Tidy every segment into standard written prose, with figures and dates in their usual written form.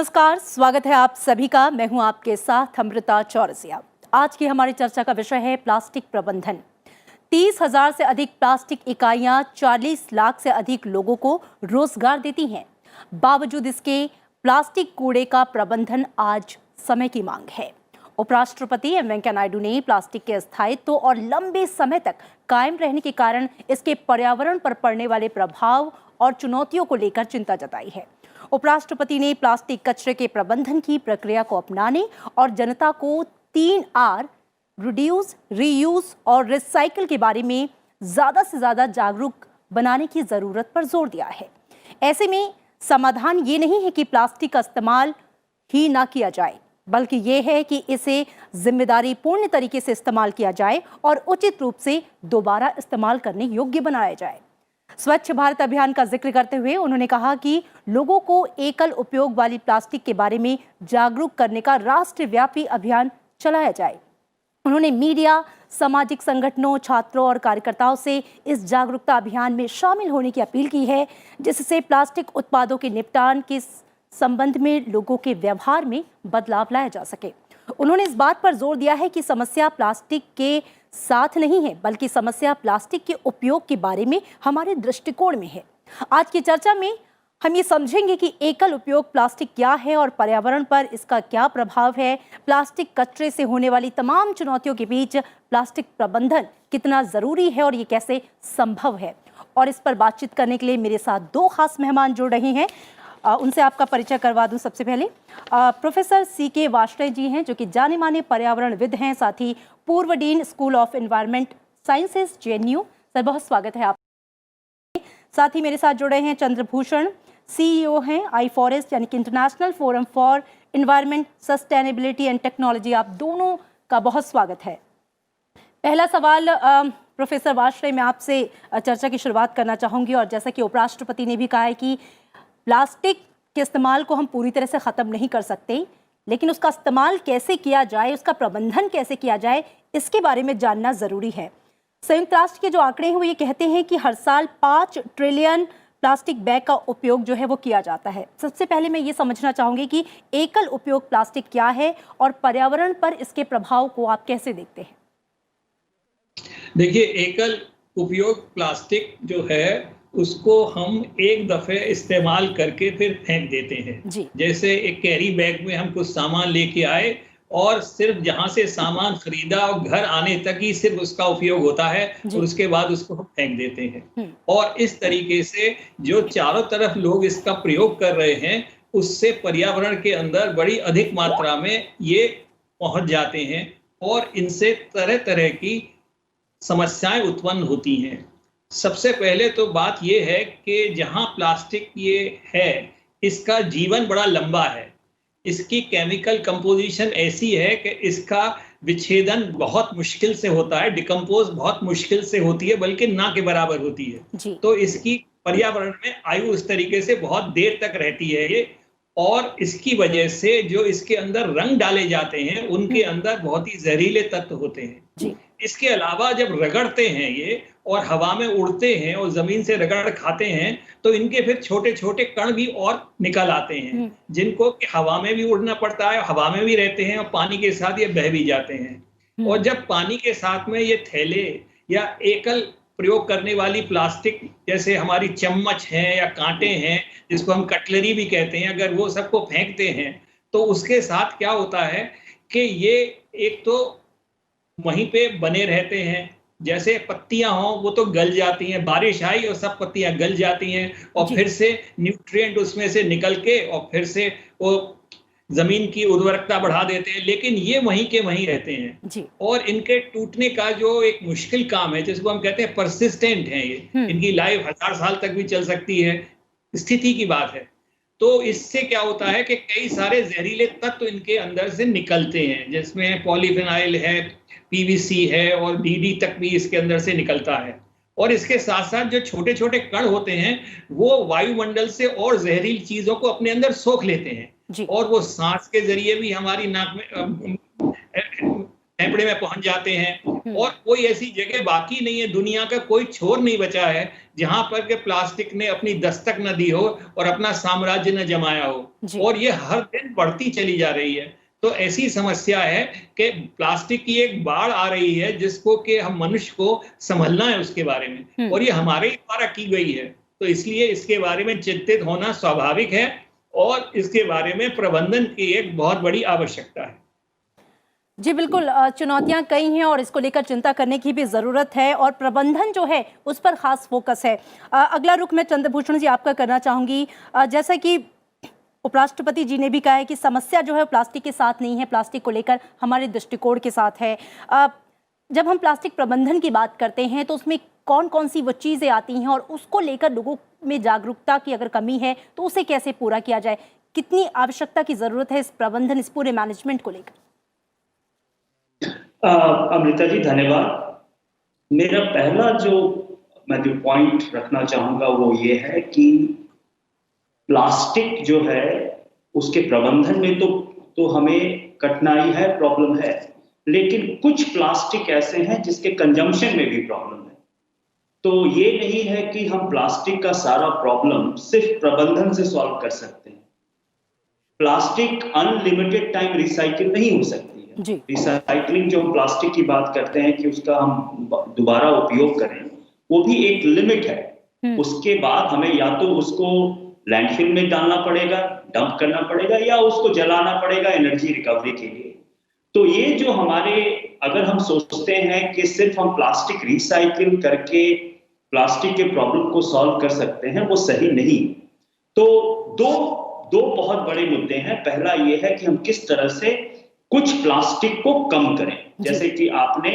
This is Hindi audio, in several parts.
नमस्कार, स्वागत है आप सभी का। मैं हूं आपके साथ अमृता चौरसिया। आज की हमारी चर्चा का विषय है प्लास्टिक प्रबंधन। 30,000 से अधिक प्लास्टिक इकाइयां 40 लाख से अधिक लोगों को रोजगार देती हैं। बावजूद इसके प्लास्टिक कूड़े का प्रबंधन आज समय की मांग है। उपराष्ट्रपति एम वेंकैया नायडू ने प्लास्टिक के स्थायित्व और लंबे समय तक कायम रहने के कारण इसके पर्यावरण पर पड़ने वाले प्रभाव और चुनौतियों को लेकर चिंता जताई है। उपराष्ट्रपति ने प्लास्टिक कचरे के प्रबंधन की प्रक्रिया को अपनाने और जनता को 3R रिड्यूस, रीयूज और रिसाइकिल के बारे में ज्यादा से ज्यादा जागरूक बनाने की जरूरत पर जोर दिया है। ऐसे में समाधान ये नहीं है कि प्लास्टिक का इस्तेमाल ही ना किया जाए, बल्कि ये है कि इसे जिम्मेदारी पूर्ण तरीके से इस्तेमाल किया जाए और उचित रूप से दोबारा इस्तेमाल करने योग्य बनाया जाए। स्वच्छ भारत अभियान का जिक्र करते हुए उन्होंने कहा कि लोगों को एकल उपयोग वाली प्लास्टिक के बारे में जागरूक करने का राष्ट्रव्यापी अभियान चलाया जाए। उन्होंने मीडिया, सामाजिक संगठनों, छात्रों और कार्यकर्ताओं से इस जागरूकता अभियान में शामिल होने की अपील की है, जिससे प्लास्टिक उत्पादों के निपटान के संबंध में लोगों के व्यवहार में बदलाव लाया जा सके। उन्होंने इस बात पर जोर दिया है कि समस्या प्लास्टिक के साथ नहीं है, बल्कि समस्या प्लास्टिक के उपयोग के बारे में हमारे दृष्टिकोण में है। आज की चर्चा में हम ये समझेंगे कि एकल उपयोग प्लास्टिक क्या है और पर्यावरण पर इसका क्या प्रभाव है। प्लास्टिक कचरे से होने वाली तमाम चुनौतियों के बीच प्लास्टिक प्रबंधन कितना जरूरी है और ये कैसे संभव है। और इस पर बातचीत करने के लिए मेरे साथ दो खास मेहमान जुड़ रहे हैं। उनसे आपका परिचय करवा दूं। सबसे पहले प्रोफेसर CK वार्ष्णेय जी हैं, जो कि जाने माने पर्यावरणविद हैं, साथ ही पूर्व dean school of environment sciences JNU। Sir, बहुत स्वागत है आप। साथ ही मेरे साथ जुड़े हैं चंद्रभूषण, CEO हैं iForest यानी कि international forum for environment sustainability and technology. आप दोनों का बहुत स्वागत है। पहला सवाल प्रोफेसर वार्ष्णेय, मैं आपसे चर्चा की शुरुआत करना चाहूंगी। और जैसा कि उपराष्ट्रपति ने भी कहा है कि प्लास्टिक के इस्तेमाल को हम पूरी तरह से ख़त्म नहीं कर सकते, लेकिन उसका इस्तेमाल कैसे किया जाए, उसका प्रबंधन कैसे किया जाए, इसके बारे में जानना ज़रूरी है। संयुक्त राष्ट्र के जो आंकड़े हैं वो ये कहते हैं कि हर साल 5 ट्रिलियन प्लास्टिक बैग का उपयोग जो है वो किया जाता है। सबसे पहले मैं ये समझना चाहूँगी कि एकल उपयोग प्लास्टिक क्या है और पर्यावरण पर इसके प्रभाव को आप कैसे देखते हैं? देखिए, एकल उपयोग प्लास्टिक जो है उसको हम एक दफे इस्तेमाल करके फिर फेंक देते हैं। जैसे एक कैरी बैग में हम कुछ सामान लेके आए और सिर्फ जहां से सामान खरीदा और घर आने तक ही सिर्फ उसका उपयोग होता है और उसके बाद उसको हम फेंक देते हैं। और इस तरीके से जो चारों तरफ लोग इसका प्रयोग कर रहे हैं, उससे पर्यावरण के अंदर बड़ी अधिक मात्रा में ये पहुंच जाते हैं और इनसे तरह तरह की समस्याएं उत्पन्न होती हैं। सबसे पहले तो बात यह है कि जहां प्लास्टिक ये है, इसका जीवन बड़ा लंबा है। इसकी केमिकल कंपोजिशन ऐसी है कि इसका विच्छेदन बहुत मुश्किल से होता है, डिकम्पोज बहुत मुश्किल से होती है, बल्कि ना के बराबर होती है। तो इसकी पर्यावरण में आयु इस तरीके से बहुत देर तक रहती है ये। और इसकी वजह से जो इसके अंदर रंग डाले जाते हैं, उनके अंदर बहुत ही जहरीले तत्व होते हैं। इसके अलावा जब रगड़ते हैं ये और हवा में उड़ते हैं और जमीन से रगड़ खाते हैं, तो इनके फिर छोटे छोटे कण भी और निकल आते हैं, जिनको कि हवा में भी उड़ना पड़ता है, हवा में भी रहते हैं और पानी के साथ ये बह भी जाते हैं। और जब पानी के साथ में ये थैले या एकल प्रयोग करने वाली प्लास्टिक, जैसे हमारी चम्मच है या कांटे हैं, जिसको हम कटलरी भी कहते हैं, अगर वो सबको फेंकते हैं तो उसके साथ क्या होता है कि ये एक तो वहीं पे बने रहते हैं। जैसे पत्तियां हों वो तो गल जाती हैं, बारिश आई और सब पत्तियां गल जाती हैं और फिर से न्यूट्रिएंट उसमें से निकल के और फिर से वो जमीन की उर्वरकता बढ़ा देते हैं, लेकिन ये वहीं के वहीं रहते हैं। और इनके टूटने का जो एक मुश्किल काम है, जिसको हम कहते हैं परसिस्टेंट है, ये इनकी लाइफ 1000 साल तक भी चल सकती है, स्थिति की बात है। तो इससे क्या होता है कि कई सारे जहरीले तत्व इनके अंदर से निकलते हैं, जिसमें पॉलीफिनाइल है, PVC है और DD तक भी इसके अंदर से निकलता है। और इसके साथ साथ जो छोटे छोटे कण होते हैं, वो वायुमंडल से और जहरीली चीजों को अपने अंदर सोख लेते हैं और वो सांस के जरिए भी हमारी नाक में फेफड़े में पहुंच जाते हैं और कोई ऐसी जगह बाकी नहीं है, दुनिया का कोई छोर नहीं बचा है जहां पर के प्लास्टिक ने अपनी दस्तक न दी हो और अपना साम्राज्य न जमाया हो। और ये हर दिन बढ़ती चली जा रही है। तो ऐसी समस्या है कि प्लास्टिक की एक बाढ़ आ रही है जिसको कि हम मनुष्य को संभलना है उसके बारे में, और ये हमारे द्वारा की गई है। तो इसलिए इसके बारे में चिंतित होना स्वाभाविक है और इसके बारे में प्रबंधन की एक बहुत बड़ी आवश्यकता है। जी बिल्कुल, चुनौतियां कई हैं और इसको लेकर चिंता करने की भी ज़रूरत है और प्रबंधन जो है उस पर खास फोकस है। अगला रुख मैं चंद्रभूषण जी आपका करना चाहूँगी। जैसा कि उपराष्ट्रपति जी ने भी कहा है कि समस्या जो है प्लास्टिक के साथ नहीं है, प्लास्टिक को लेकर हमारे दृष्टिकोण के साथ है। जब हम प्लास्टिक प्रबंधन की बात करते हैं तो उसमें कौन कौन सी वो चीज़ें आती हैं और उसको लेकर लोगों में जागरूकता की अगर कमी है तो उसे कैसे पूरा किया जाए? कितनी आवश्यकता की ज़रूरत है इस प्रबंधन, इस पूरे मैनेजमेंट को लेकर? अमृता जी धन्यवाद। मेरा पहला मैं जो पॉइंट रखना चाहूंगा वो ये है कि प्लास्टिक जो है उसके प्रबंधन में तो हमें कठिनाई है, प्रॉब्लम है, लेकिन कुछ प्लास्टिक ऐसे हैं जिसके कंजम्पशन में भी प्रॉब्लम है। तो ये नहीं है कि हम प्लास्टिक का सारा प्रॉब्लम सिर्फ प्रबंधन से सॉल्व कर सकते हैं। प्लास्टिक अनलिमिटेड टाइम रिसाइकिल नहीं हो सकती है। रिसाइकलिंग जो हम प्लास्टिक की बात करते हैं कि उसका हम दोबारा उपयोग करें, वो भी एक लिमिट है। उसके बाद हमें या तो उसको लैंडफिल में डालना पड़ेगा, डंप करना पड़ेगा, या उसको जलाना पड़ेगा एनर्जी रिकवरी के लिए। तो ये जो हमारे, अगर हम सोचते हैं कि सिर्फ हम प्लास्टिक रिसाइकिल करके प्लास्टिक के प्रॉब्लम को सॉल्व कर सकते हैं, वो सही नहीं। तो दो बहुत बड़े मुद्दे हैं। पहला ये है कि हम किस तरह से कुछ प्लास्टिक को कम करें। जैसे कि आपने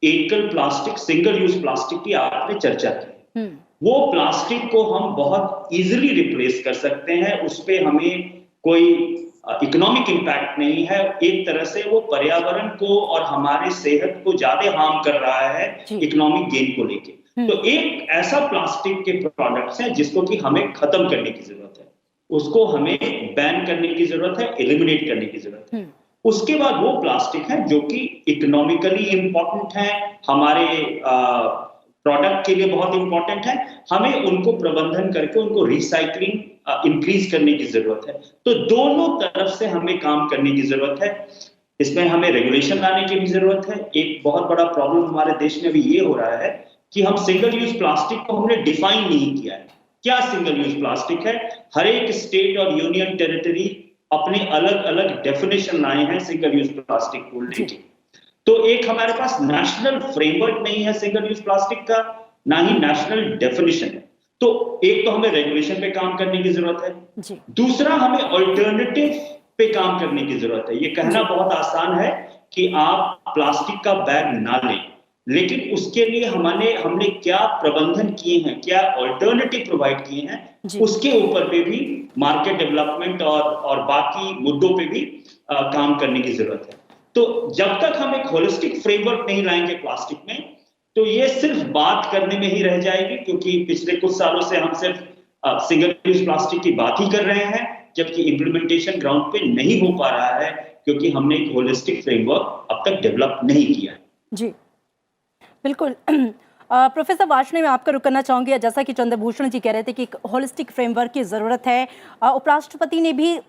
एकल प्लास्टिक, सिंगल यूज प्लास्टिक की आपने चर्चा की। वो प्लास्टिक को हम बहुत इजीली रिप्लेस कर सकते हैं, उस पे हमें कोई इकोनॉमिक इंपैक्ट नहीं है। एक तरह से वो पर्यावरण को और हमारे सेहत को ज्यादा हार्म कर रहा है इकोनॉमिक गेन को लेके। तो एक ऐसा प्लास्टिक के प्रोडक्ट्स है जिसको कि हमें खत्म करने की जरूरत है, उसको हमें बैन करने की जरूरत है, एलिमिनेट करने की जरूरत है। उसके बाद वो प्लास्टिक है जो कि इकोनॉमिकली इंपॉर्टेंट है, हमारे प्रोडक्ट के लिए बहुत इंपॉर्टेंट है, हमें उनको प्रबंधन करके उनको रिसाइकलिंग इंक्रीज करने की जरूरत है। तो दोनों तरफ से हमें काम करने की जरूरत है। इसमें हमें रेगुलेशन लाने की भी जरूरत है। एक बहुत बड़ा प्रॉब्लम हमारे देश में अभी ये हो रहा है कि हम सिंगल यूज प्लास्टिक को हमने डिफाइन नहीं किया है। क्या सिंगल यूज प्लास्टिक है? हर एक स्टेट और यूनियन टेरिटरी अपने अलग अलग डेफिनेशन लाए हैं सिंगल यूज प्लास्टिक को लेके। तो एक हमारे पास नेशनल फ्रेमवर्क नहीं है सिंगल यूज प्लास्टिक का, ना ही नेशनल डेफिनेशन है। तो एक तो हमें रेगुलेशन पे काम करने की जरूरत है, दूसरा हमें अल्टरनेटिव पे काम करने की जरूरत है। ये कहना बहुत आसान है कि आप प्लास्टिक का बैग ना लें, लेकिन उसके लिए हमने क्या प्रबंधन किए हैं, क्या अल्टरनेटिव प्रोवाइड किए हैं, उसके ऊपर पे भी मार्केट डेवलपमेंट और बाकी मुद्दों पे भी काम करने की जरूरत है। तो जब तक हम एक होलिस्टिक फ्रेमवर्क नहीं लाएंगे प्लास्टिक में, तो ये सिर्फ बात करने में ही रह जाएगी, क्योंकि पिछले कुछ सालों से हम सिर्फ सिंगल यूज प्लास्टिक की बात ही कर रहे हैं, जबकि इम्प्लीमेंटेशन ग्राउंड पे नहीं हो पा रहा है, क्योंकि हमने एक होलिस्टिक फ्रेमवर्क अब तक डेवलप नहीं किया। जी बिल्कुल। प्रोफेसर वार्ष्णेय, मैं आपका रुक करना चाहूंगी। जैसा कि चंद्रभूषण जी कह रहे थे कि एक होलिस्टिक फ्रेमवर्क की जरूरत है, उपराष्ट्रपति ने भी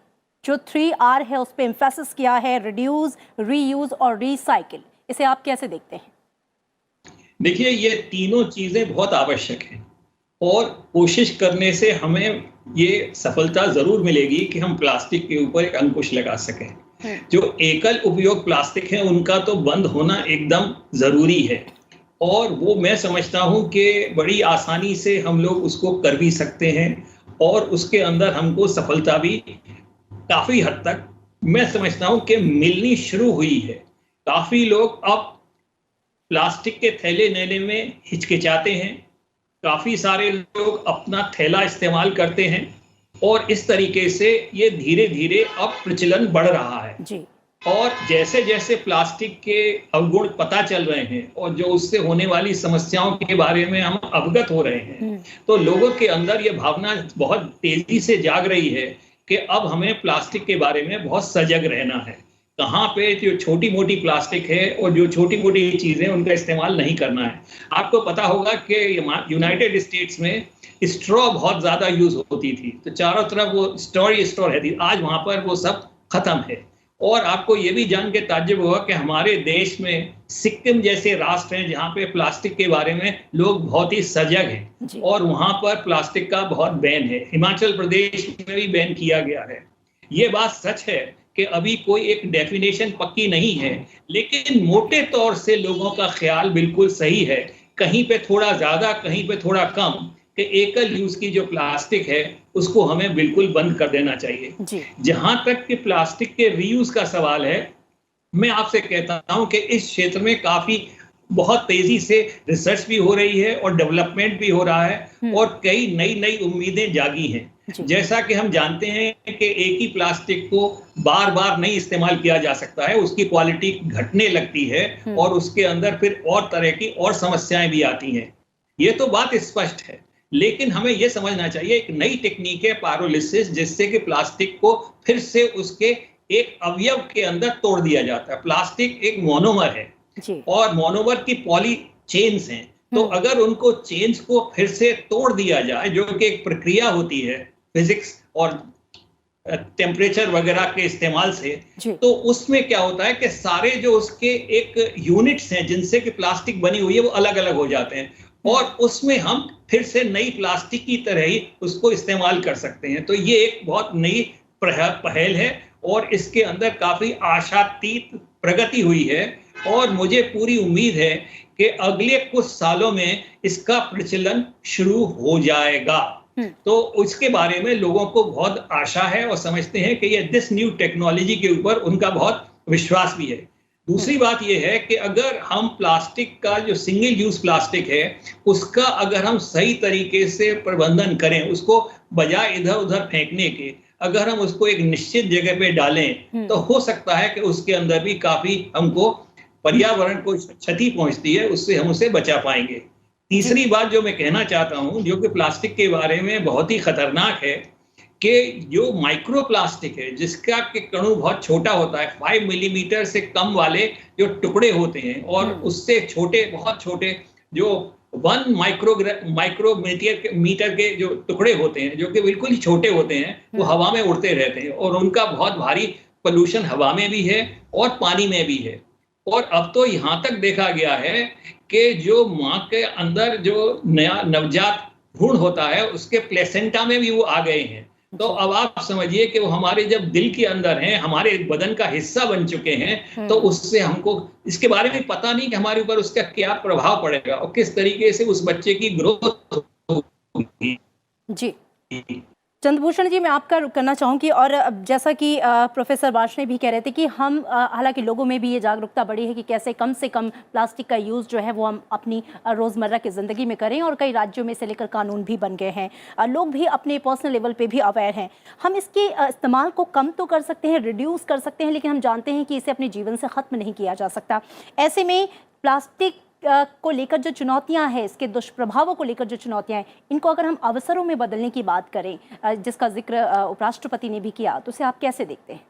जो 3R है उस पर एम्फेसिस किया है, रिड्यूस, रीयूज और रिसाइकिल। इसे आप कैसे देखते हैं? देखिए, ये तीनों चीजें बहुत आवश्यक हैं और कोशिश करने से हमें ये सफलता जरूर मिलेगी कि हम प्लास्टिक के ऊपर एक अंकुश लगा सकें। जो एकल उपयोग प्लास्टिक है उनका तो बंद होना एकदम जरूरी है, और वो मैं समझता हूं कि बड़ी आसानी से हम लोग उसको कर भी सकते हैं, और उसके अंदर हमको सफलता भी काफी हद तक मैं समझता हूं कि मिलनी शुरू हुई है। काफी लोग अब प्लास्टिक के थैले लेने में हिचकिचाते हैं, काफी सारे लोग अपना थैला इस्तेमाल करते हैं, और इस तरीके से ये धीरे धीरे अब प्रचलन बढ़ रहा है जी। और जैसे जैसे प्लास्टिक के अवगुण पता चल रहे हैं और जो उससे होने वाली समस्याओं के बारे में हम अवगत हो रहे हैं, तो लोगों के अंदर ये भावना बहुत तेजी से जाग रही है कि अब हमें प्लास्टिक के बारे में बहुत सजग रहना है। कहाँ पे जो छोटी मोटी प्लास्टिक है और जो छोटी मोटी चीजें उनका इस्तेमाल नहीं करना है। आपको पता होगा कि यूनाइटेड स्टेट्स में स्ट्रॉ बहुत ज्यादा यूज होती थी, तो चारों तरफ वो स्टोर है, आज वहां पर वो सब खत्म है। और आपको ये भी जान के ताज्जुब होगा कि हमारे देश में सिक्किम जैसे राष्ट्र हैं जहाँ पे प्लास्टिक के बारे में लोग बहुत ही सजग हैं और वहां पर प्लास्टिक का बहुत बैन है। हिमाचल प्रदेश में भी बैन किया गया है। ये बात सच है कि अभी कोई एक डेफिनेशन पक्की नहीं है, लेकिन मोटे तौर से लोगों का ख्याल बिल्कुल सही है, कहीं पे थोड़ा ज्यादा कहीं पे थोड़ा कम, कि एकल यूज की जो प्लास्टिक है उसको हमें बिल्कुल बंद कर देना चाहिए। जहां तक कि प्लास्टिक के रीयूज का सवाल है, मैं आपसे कहता हूं कि इस क्षेत्र में काफी बहुत तेजी से रिसर्च भी हो रही है और डेवलपमेंट भी हो रहा है और कई नई नई उम्मीदें जागी हैं। जैसा कि हम जानते हैं कि एक ही प्लास्टिक को बार बार नहीं इस्तेमाल किया जा सकता है, उसकी क्वालिटी घटने लगती है और उसके अंदर फिर और तरह की और समस्याएं भी आती हैं। ये तो बात स्पष्ट है, लेकिन हमें यह समझना चाहिए एक नई टेक्निक है पायरोलिसिस, जिससे कि प्लास्टिक को फिर से उसके एक अवयव के अंदर तोड़ दिया जाता है। प्लास्टिक एक मोनोमर है और मोनोमर की पॉली चेन्स हैं, तो अगर उनको चेन्स को फिर से तोड़ दिया जाए, जो कि एक प्रक्रिया होती है फिजिक्स और टेम्परेचर वगैरह के इस्तेमाल से, तो उसमें क्या होता है कि सारे जो उसके एक यूनिट्स हैं जिनसे कि प्लास्टिक बनी हुई है वो अलग अलग हो जाते हैं और उसमें हम फिर से नई प्लास्टिक की तरह ही उसको इस्तेमाल कर सकते हैं। तो ये एक बहुत नई पहल है और इसके अंदर काफी आशातीत प्रगति हुई है और मुझे पूरी उम्मीद है कि अगले कुछ सालों में इसका प्रचलन शुरू हो जाएगा। तो उसके बारे में लोगों को बहुत आशा है और समझते हैं कि ये दिस न्यू टेक्नोलॉजी के ऊपर उनका बहुत विश्वास भी है। दूसरी बात यह है कि अगर हम प्लास्टिक का जो सिंगल यूज प्लास्टिक है उसका अगर हम सही तरीके से प्रबंधन करें, उसको बजाय इधर उधर फेंकने के अगर हम उसको एक निश्चित जगह पे डालें, तो हो सकता है कि उसके अंदर भी काफी हमको पर्यावरण को क्षति पहुंचती है, उससे हम उसे बचा पाएंगे। तीसरी बात जो मैं कहना चाहता हूं, जो कि प्लास्टिक के बारे में बहुत ही खतरनाक है, कि जो माइक्रो प्लास्टिक है जिसका के कणु बहुत छोटा होता है, 5 मिलीमीटर से कम वाले जो टुकड़े होते हैं और उससे छोटे बहुत छोटे जो 1 माइक्रोमीटर के जो टुकड़े होते हैं, जो कि बिल्कुल ही छोटे होते हैं, वो हवा में उड़ते रहते हैं और उनका बहुत भारी पोल्यूशन हवा में भी है और पानी में भी है। और अब तो यहाँ तक देखा गया है कि जो माँ के अंदर जो नया नवजात भ्रूण होता है उसके प्लेसेंटा में भी वो आ गए हैं। तो अब आप समझिए कि वो हमारे जब दिल के अंदर हैं, हमारे बदन का हिस्सा बन चुके हैं, तो उससे हमको इसके बारे में पता नहीं कि हमारे ऊपर उसका क्या प्रभाव पड़ेगा और किस तरीके से उस बच्चे की ग्रोथ होगी। जी चंद्रभूषण जी, मैं आपका करना चाहूँगी। और जैसा कि प्रोफेसर वार्ष्णेय भी कह रहे थे कि हम हालांकि लोगों में भी ये जागरूकता बढ़ी है कि कैसे कम से कम प्लास्टिक का यूज़ जो है वो हम अपनी रोज़मर्रा की ज़िंदगी में करें, और कई राज्यों में से लेकर कानून भी बन गए हैं, लोग भी अपने पर्सनल लेवल पे भी अवेयर हैं। हम इसके इस्तेमाल को कम तो कर सकते हैं, रिड्यूस कर सकते हैं, लेकिन हम जानते हैं कि इसे अपने जीवन से ख़त्म नहीं किया जा सकता। ऐसे में प्लास्टिक को लेकर जो चुनौतियां हैं, इसके दुष्प्रभावों को लेकर जो चुनौतियां हैं, इनको अगर हम अवसरों में बदलने की बात करें, जिसका जिक्र उपराष्ट्रपति ने भी किया, तो उसे आप कैसे देखते हैं?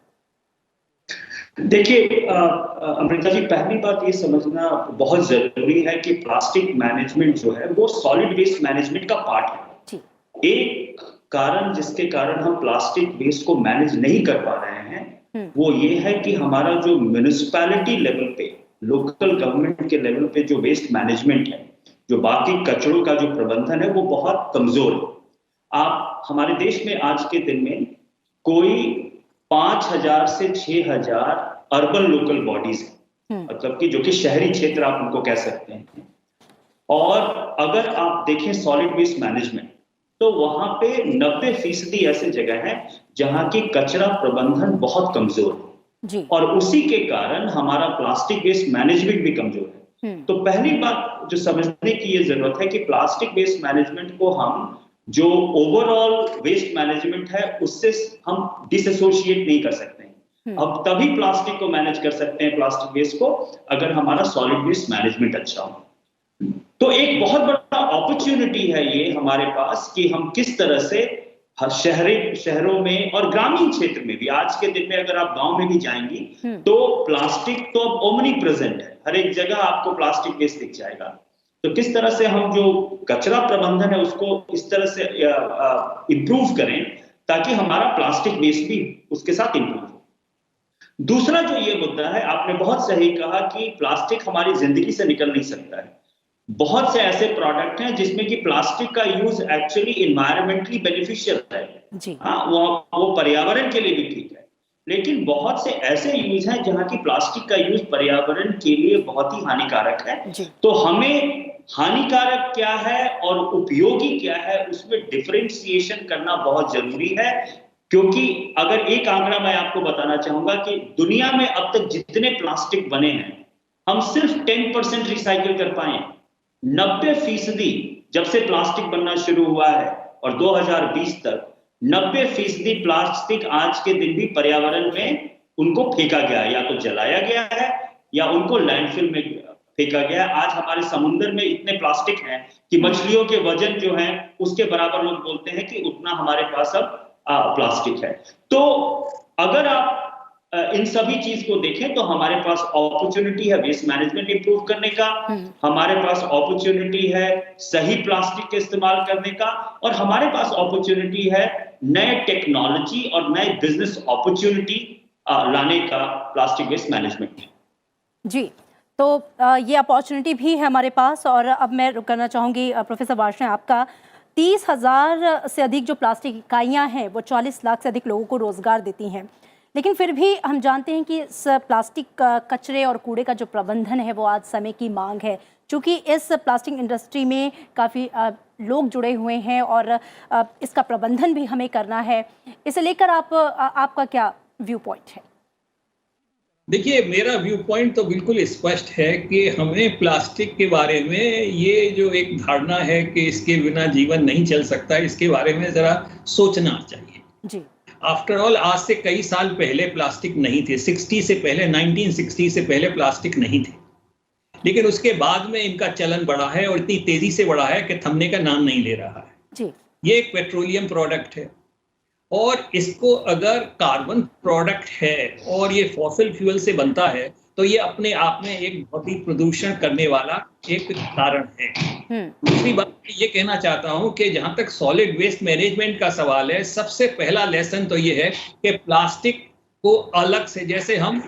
देखिए अमृता जी, पहली बात ये समझना बहुत जरूरी है कि प्लास्टिक मैनेजमेंट जो है वो सॉलिड वेस्ट मैनेजमेंट का पार्ट है। एक कारण जिसके कारण हम प्लास्टिक वेस्ट को मैनेज नहीं कर पा रहे हैं वो ये है कि हमारा जो म्युनिसिपैलिटी लेवल पे, लोकल गवर्नमेंट के लेवल पे जो वेस्ट मैनेजमेंट है, जो बाकी कचरों का जो प्रबंधन है, वो बहुत कमजोर है। आप हमारे देश में आज के दिन में कोई 5,000 से 6,000 अर्बन लोकल बॉडीज हैं, मतलब कि जो कि शहरी क्षेत्र आप उनको कह सकते हैं। और अगर आप देखें सॉलिड वेस्ट मैनेजमेंट, तो वहां पे 90% ऐसे जगह है जहां की कचरा प्रबंधन बहुत कमजोर है और उसी के कारण हमारा प्लास्टिक वेस्ट मैनेजमेंट भी कमजोर है। तो पहली बात जो समझने की ये जरूरत है कि प्लास्टिक वेस्ट मैनेजमेंट को हम जो ओवरऑल वेस्ट मैनेजमेंट है उससे हम डिसएसोशिएट नहीं कर सकते हैं। अब तभी प्लास्टिक को मैनेज कर सकते हैं, प्लास्टिक वेस्ट को, अगर हमारा सॉलिड वेस्ट मैनेजमेंट अच्छा हो। तो एक बहुत बड़ा अपॉर्चुनिटी है ये हमारे पास कि हम किस तरह से शहरों में और ग्रामीण क्षेत्र में भी, आज के दिन में अगर आप गांव में भी जाएंगी तो प्लास्टिक तो अब ओमनी प्रेजेंट है, हर एक जगह आपको प्लास्टिक वेस्ट दिख जाएगा। तो किस तरह से हम जो कचरा प्रबंधन है उसको इस तरह से इंप्रूव करें ताकि हमारा प्लास्टिक वेस्ट भी उसके साथ इंप्रूव हो। दूसरा जो ये मुद्दा है, आपने बहुत सही कहा कि प्लास्टिक हमारी जिंदगी से निकल नहीं सकता है। बहुत से ऐसे प्रोडक्ट हैं जिसमें कि प्लास्टिक का यूज एक्चुअली एनवायरमेंटली बेनिफिशियल है जी। वो पर्यावरण के लिए भी ठीक है, लेकिन बहुत से ऐसे यूज हैं जहां की प्लास्टिक का यूज पर्यावरण के लिए बहुत ही हानिकारक है। तो हमें हानिकारक क्या है और उपयोगी क्या है उसमें डिफरेंशिएशन करना बहुत जरूरी है। क्योंकि अगर एक आंकड़ा मैं आपको बताना चाहूंगा कि दुनिया में अब तक जितने प्लास्टिक बने हैं हम सिर्फ 10% रिसाइकिल कर पाए। 90% जब से प्लास्टिक बनना शुरू हुआ है और 2020 तक 90% प्लास्टिक आज के दिन भी पर्यावरण में उनको फेंका गया है, या तो जलाया गया है या उनको लैंडफिल में फेंका गया है। आज हमारे समुद्र में इतने प्लास्टिक हैं कि मछलियों के वजन जो है उसके बराबर लोग बोलते हैं कि उतना हमारे पास अब प्लास्टिक है। तो अगर आप इन सभी चीज को देखें तो हमारे पास अपॉर्चुनिटी है वेस्ट मैनेजमेंट इंप्रूव करने का, हमारे पास अपॉर्चुनिटी है सही प्लास्टिक के इस्तेमाल करने का, और हमारे पास अपॉर्चुनिटी है नए टेक्नोलॉजी और नए बिजनेस अपॉर्चुनिटी लाने का प्लास्टिक वेस्ट मैनेजमेंट में। जी, तो ये अपॉर्चुनिटी भी है हमारे पास। और अब मैं करना चाहूँगी प्रोफेसर वार्ष्णेय आपका, 30,000 से अधिक जो प्लास्टिक इकाइयाँ हैं वो 40 लाख से अधिक लोगों को रोज़गार देती हैं, लेकिन फिर भी हम जानते हैं कि इस प्लास्टिक कचरे और कूड़े का जो प्रबंधन है वो आज समय की मांग है। चूँकि इस प्लास्टिक इंडस्ट्री में काफ़ी लोग जुड़े हुए हैं और इसका प्रबंधन भी हमें करना है, इसे लेकर आपका क्या व्यू पॉइंट है? देखिए, मेरा व्यू पॉइंट तो बिल्कुल स्पष्ट है कि हमें प्लास्टिक के बारे में ये जो एक धारणा है कि इसके बिना जीवन नहीं चल सकता, इसके बारे में जरा सोचना चाहिए जी। आफ्टर ऑल आज से कई साल पहले प्लास्टिक नहीं थे, 60 से पहले 1960 से पहले प्लास्टिक नहीं थे, लेकिन उसके बाद में इनका चलन बढ़ा है और इतनी तेजी से बढ़ा है कि थमने का नाम नहीं ले रहा है जी। ये एक पेट्रोलियम प्रोडक्ट है और इसको अगर कार्बन प्रोडक्ट है और ये फॉसिल फ्यूल से बनता है तो ये अपने आप में एक बहुत ही प्रदूषण करने वाला एक कारण है। दूसरी बात ये कहना चाहता हूं कि जहां तक सॉलिड वेस्ट मैनेजमेंट का सवाल है, सबसे पहला लेसन तो ये है कि प्लास्टिक को अलग से, जैसे हम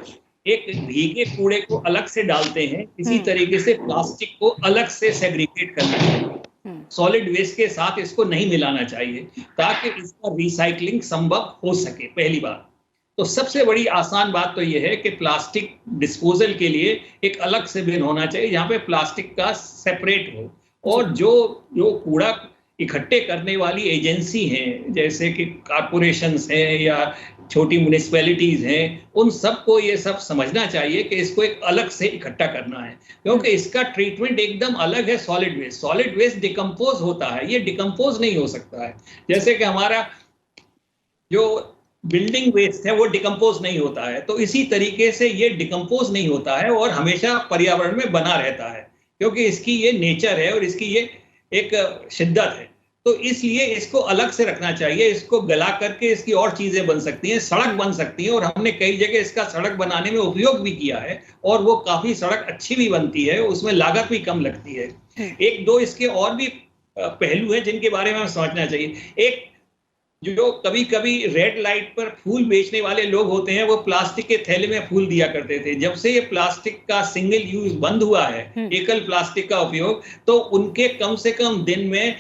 एक भीगे कूड़े को अलग से डालते हैं, इसी तरीके से प्लास्टिक को अलग से सेग्रीगेट करना चाहिए। सॉलिड वेस्ट के साथ इसको नहीं मिलाना चाहिए ताकि इसका रिसाइकलिंग संभव हो सके, पहली बात। तो सबसे बड़ी आसान बात तो यह है कि प्लास्टिक डिस्पोजल के लिए एक अलग से बिन होना चाहिए जहां पे प्लास्टिक का सेपरेट हो, और जो कूड़ा इकट्ठे करने वाली एजेंसी हैं जैसे कि कॉर्पोरेशंस हैं या छोटी म्युनिसिपैलिटीज हैं, उन सबको ये सब समझना चाहिए कि इसको एक अलग से इकट्ठा करना है, क्योंकि इसका ट्रीटमेंट एकदम अलग है। सॉलिड वेस्ट डिकम्पोज होता है, ये डिकम्पोज नहीं हो सकता है। जैसे कि हमारा जो बिल्डिंग वेस्ट है वो डिकम्पोज नहीं होता है, तो इसी तरीके से ये डिकम्पोज नहीं होता है और हमेशा पर्यावरण में बना रहता है, क्योंकि इसकी ये नेचर है और इसकी ये एक शिद्दत है। तो इसलिए इसको अलग से रखना चाहिए। इसको गला करके इसकी और चीजें बन सकती हैं, सड़क बन सकती है, और हमने कई जगह इसका सड़क बनाने में उपयोग भी किया है और वो काफी सड़क अच्छी भी बनती है, उसमें लागत भी कम लगती है। एक दो इसके और भी पहलू हैं जिनके बारे में हमें समझना चाहिए। एक, जो कभी कभी रेड लाइट पर फूल बेचने वाले लोग होते हैं वो प्लास्टिक के थैले में फूल दिया करते थे। जब से ये प्लास्टिक का सिंगल यूज बंद हुआ है, एकल प्लास्टिक का उपयोग, तो उनके कम से कम दिन में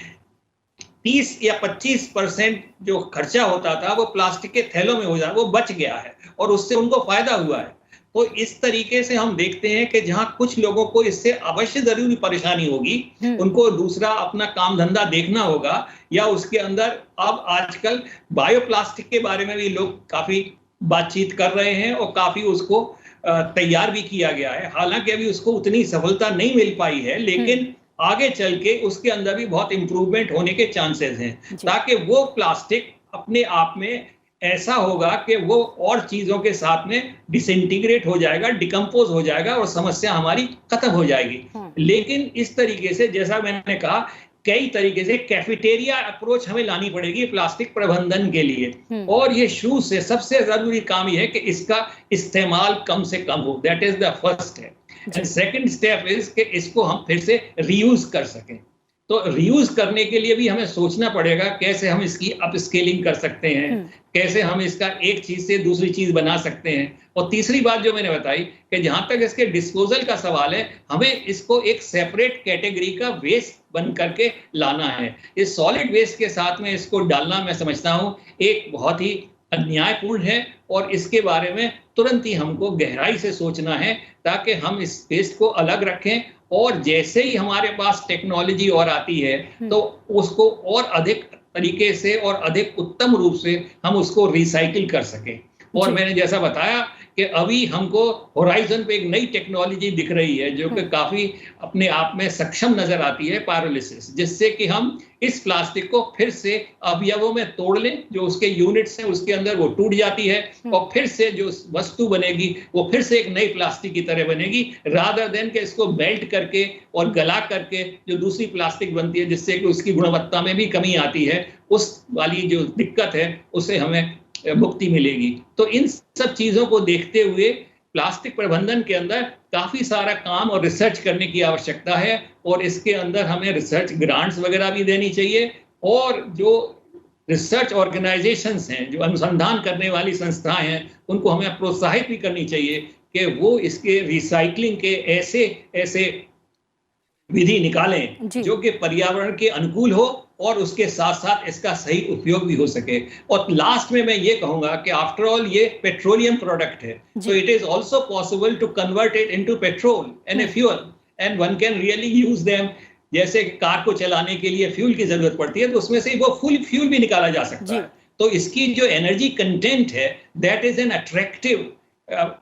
30 या 25% जो खर्चा होता था वो प्लास्टिक के थैलों में हो जाता, वो बच गया है और उससे उनको फायदा हुआ है। तो इस तरीके से हम देखते हैं कि जहां कुछ लोगों को इससे अवश्य जरूरी परेशानी होगी, उनको दूसरा अपना काम धंधा देखना होगा, या उसके अंदर अब आजकल बायोप्लास्टिक के बारे में भी लोग काफी बातचीत कर रहे हैं और काफी उसको तैयार भी किया गया है। हालांकि अभी उसको उतनी सफलता नहीं मिल पाई है, लेकिन आगे चल के उसके अंदर भी बहुत इंप्रूवमेंट होने के चांसेस हैं, ताकि वो प्लास्टिक अपने आप में ऐसा होगा कि वो और चीजों के साथ में डिसइंटीग्रेट हो जाएगा, डिकम्पोज हो जाएगा और समस्या हमारी खत्म हो जाएगी। लेकिन इस तरीके से, जैसा मैंने कहा, कई तरीके से कैफेटेरिया अप्रोच हमें लानी पड़ेगी प्लास्टिक प्रबंधन के लिए। और ये शुरू से सबसे जरूरी काम ये है कि इसका इस्तेमाल कम से कम हो, that is the first step. And second step is कि इसको हम फिर से रीयूज कर सकें। तो रीयूज करने के लिए भी हमें सोचना पड़ेगा कैसे हम इसकी अपस्केलिंग कर सकते हैं, कैसे हम इसका एक चीज से दूसरी चीज बना सकते हैं। और तीसरी बात जो मैंने बताई कि जहां तक इसके डिस्पोजल का सवाल है, हमें इसको एक सेपरेट कैटेगरी का वेस्ट बन करके लाना है। इस सॉलिड वेस्ट के साथ में इसको डालना मैं समझता हूं एक बहुत ही अन्यायपूर्ण है, और इसके बारे में तुरंत ही हमको गहराई से सोचना है ताकि हम इस वेस्ट को अलग रखें, और जैसे ही हमारे पास टेक्नोलॉजी और आती है तो उसको और अधिक तरीके से और अधिक उत्तम रूप से हम उसको रिसाइकिल कर सकें। और मैंने जैसा बताया कि अभी हमको होराइजन पे एक नई टेक्नोलॉजी दिख रही है जो कि काफी अपने आप में सक्षम नजर आती है, पायरोलिसिस, जिससे कि हम इस प्लास्टिक को फिर से अवयवों में तोड़ लें, जो उसके यूनिट्स हैं उसके अंदर वो टूट जाती है, और फिर से जो वस्तु बनेगी वो फिर से एक नई प्लास्टिक की तरह बनेगी, रादर देन के इसको मेल्ट करके और गला करके जो दूसरी प्लास्टिक बनती है जिससे कि उसकी गुणवत्ता में भी कमी आती है, उस वाली जो दिक्कत है उससे हमें मुक्ति मिलेगी। तो इन सब चीजों को देखते हुए प्लास्टिक प्रबंधन के अंदर काफी सारा काम और रिसर्च करने की आवश्यकता है, और इसके अंदर हमें रिसर्च ग्रांट्स वगैरह भी देनी चाहिए, और जो रिसर्च ऑर्गेनाइजेशंस हैं, जो अनुसंधान करने वाली संस्थाएं हैं, उनको हमें प्रोत्साहित भी करनी चाहिए कि वो इसके रिसाइकलिंग के ऐसे विधि निकालें जो कि पर्यावरण के अनुकूल हो और उसके साथ साथ इसका सही उपयोग भी हो सके। और लास्ट में मैं ये कहूंगा कि आफ्टर ऑल ये पेट्रोलियम प्रोडक्ट है, so it is also possible to convert it into petrol and a fuel and one can really use them। जैसे कार को चलाने के लिए फ्यूल की जरूरत पड़ती है तो उसमें से वो फुल फ्यूल भी निकाला जा सकता है। तो इसकी जो एनर्जी कंटेंट है दैट इज एन अट्रैक्टिव,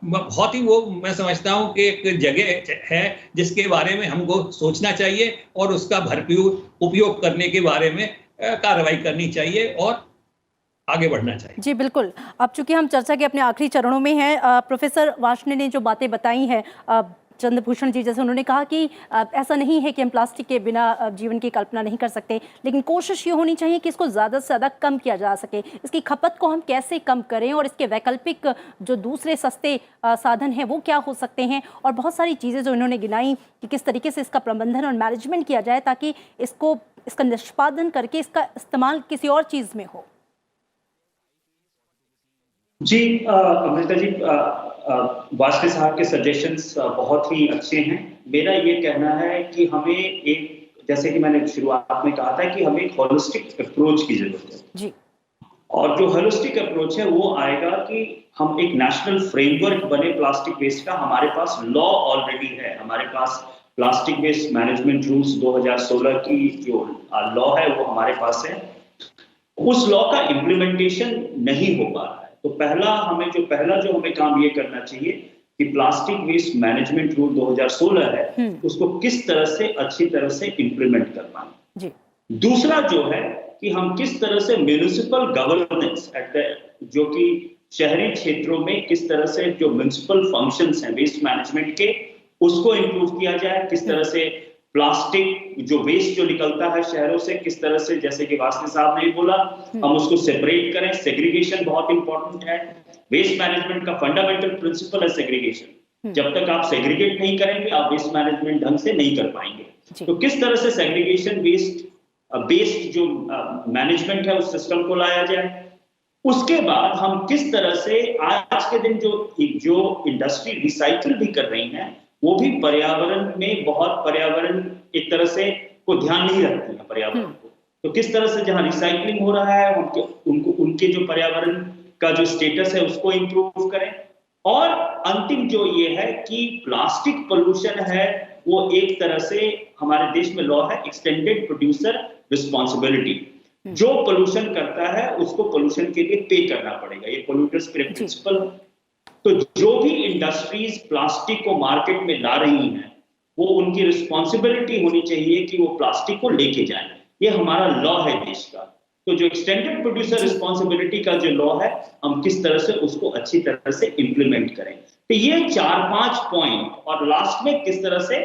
बहुत ही वो मैं समझता हूं कि एक जगह है जिसके बारे में हमको सोचना चाहिए और उसका भरपूर उपयोग करने के बारे में कार्रवाई करनी चाहिए और आगे बढ़ना चाहिए। जी बिल्कुल। अब चूंकि हम चर्चा के अपने आखिरी चरणों में हैं, प्रोफेसर वार्ष्णेय ने जो बातें बताई हैं, चंद्रभूषण जी जैसे उन्होंने कहा कि ऐसा नहीं है कि हम प्लास्टिक के बिना जीवन की कल्पना नहीं कर सकते, लेकिन कोशिश ये होनी चाहिए कि इसको ज़्यादा से ज़्यादा कम किया जा सके। इसकी खपत को हम कैसे कम करें और इसके वैकल्पिक जो दूसरे सस्ते साधन हैं वो क्या हो सकते हैं, और बहुत सारी चीज़ें जो इन्होंने गिनाई कि किस तरीके से इसका प्रबंधन और मैनेजमेंट किया जाए ताकि इसका निष्पादन करके इसका इस्तेमाल किसी और चीज़ में हो। जी अमृता जी, वार्ष्णेय साहब के सजेशंस बहुत ही अच्छे हैं। मेरा ये कहना है कि हमें एक, जैसे कि मैंने शुरुआत में कहा था कि हमें एक होलिस्टिक अप्रोच की जरूरत है जी। और जो होलिस्टिक अप्रोच है वो आएगा कि हम एक नेशनल फ्रेमवर्क बने प्लास्टिक वेस्ट का। हमारे पास लॉ ऑलरेडी है, हमारे पास प्लास्टिक वेस्ट मैनेजमेंट रूल्स 2016 की जो लॉ है वो हमारे पास है। उस लॉ का इम्प्लीमेंटेशन नहीं हो पा रहा है। तो पहला जो हमें काम ये करना चाहिए कि प्लास्टिक वेस्ट मैनेजमेंट रूल 2016 है उसको किस तरह से अच्छी तरह से इंप्लीमेंट कर पाए। दूसरा जो है कि हम किस तरह से म्युनिसिपल गवर्नेंस जो कि शहरी क्षेत्रों में किस तरह से जो म्युनिसिपल फंक्शंस हैं वेस्ट मैनेजमेंट के उसको इंप्रूव किया जाए, किस तरह से प्लास्टिक जो वेस्ट जो निकलता है शहरों से किस तरह से, जैसे कि वार्ष्णेय साहब ने बोला, हम उसको सेपरेट करें। सेग्रीगेशन बहुत इंपॉर्टेंट है। वेस्ट मैनेजमेंट का फंडामेंटल प्रिंसिपल है सेग्रीगेशन। जब तक आप सेग्रीगेट नहीं करेंगे आप वेस्ट मैनेजमेंट ढंग से नहीं कर पाएंगे। तो किस तरह से सेग्रीगेशन बेस्ड जो मैनेजमेंट है उस सिस्टम को लाया जाए। उसके बाद हम किस तरह से आज के दिन जो इंडस्ट्री रिसाइकिल भी कर रही है वो भी पर्यावरण एक तरह से को ध्यान नहीं रखती है पर्यावरण को। तो किस तरह से जहां रिसाइकलिंग हो रहा है उनके जो पर्यावरण का जो स्टेटस है उसको इंप्रूव करें। और अंतिम जो ये है कि प्लास्टिक पोल्यूशन है वो एक तरह से हमारे देश में लॉ है एक्सटेंडेड प्रोड्यूसर रिस्पॉन्सिबिलिटी। जो पोल्यूशन करता है उसको पोल्यूशन के लिए पे करना पड़ेगा, ये पोल्यूटर्स प्रिंसिपल। तो जो भी इंडस्ट्रीज प्लास्टिक को मार्केट में ला रही हैं वो उनकी रिस्पॉन्सिबिलिटी होनी चाहिए कि वो प्लास्टिक को लेके जाएं। ये हमारा लॉ है देश का। तो जो एक्सटेंडेड प्रोड्यूसर रिस्पॉन्सिबिलिटी का जो लॉ है हम किस तरह से उसको अच्छी तरह से इंप्लीमेंट करें। तो ये 4-5 पॉइंट, और लास्ट में किस तरह से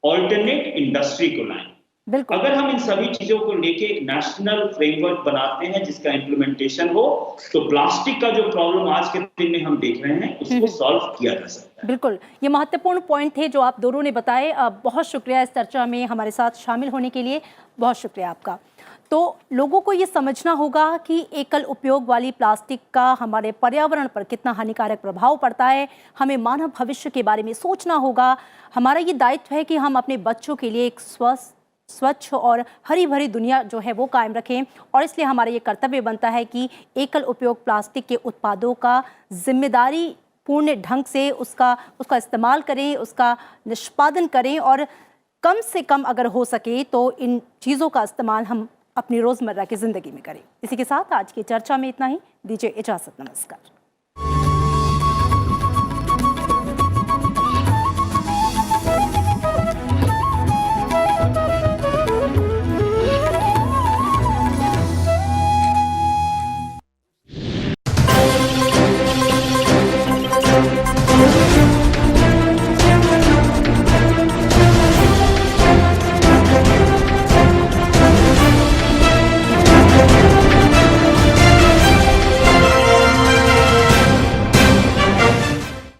ऑल्टरनेट इंडस्ट्री को लाएं। बिल्कुल। अगर हम इन सभी चीजों को लेके एक नेशनल फ्रेमवर्क बनाते हैं जिसका इम्प्लीमेंटेशन हो, तो प्लास्टिक का जो प्रॉब्लम आज के दिन में हम देख रहे हैं उसको सॉल्व किया जा सकता है। बिल्कुल, ये महत्वपूर्ण पॉइंट थे जो आप दोनों ने बताए। बहुत शुक्रिया इस चर्चा में हमारे साथ शामिल होने के लिए, बहुत शुक्रिया आपका। तो लोगों को ये समझना होगा कि एकल उपयोग वाली प्लास्टिक का हमारे पर्यावरण पर कितना हानिकारक प्रभाव पड़ता है। हमें मानव भविष्य के बारे में सोचना होगा। हमारा ये दायित्व है कि हम अपने बच्चों के लिए एक स्वच्छ और हरी भरी दुनिया जो है वो कायम रखें, और इसलिए हमारा ये कर्तव्य बनता है कि एकल उपयोग प्लास्टिक के उत्पादों का जिम्मेदारी पूर्ण ढंग से उसका इस्तेमाल करें, उसका निष्पादन करें, और कम से कम अगर हो सके तो इन चीज़ों का इस्तेमाल हम अपनी रोज़मर्रा की ज़िंदगी में करें। इसी के साथ आज की चर्चा में इतना ही। दीजिए इजाज़त, नमस्कार।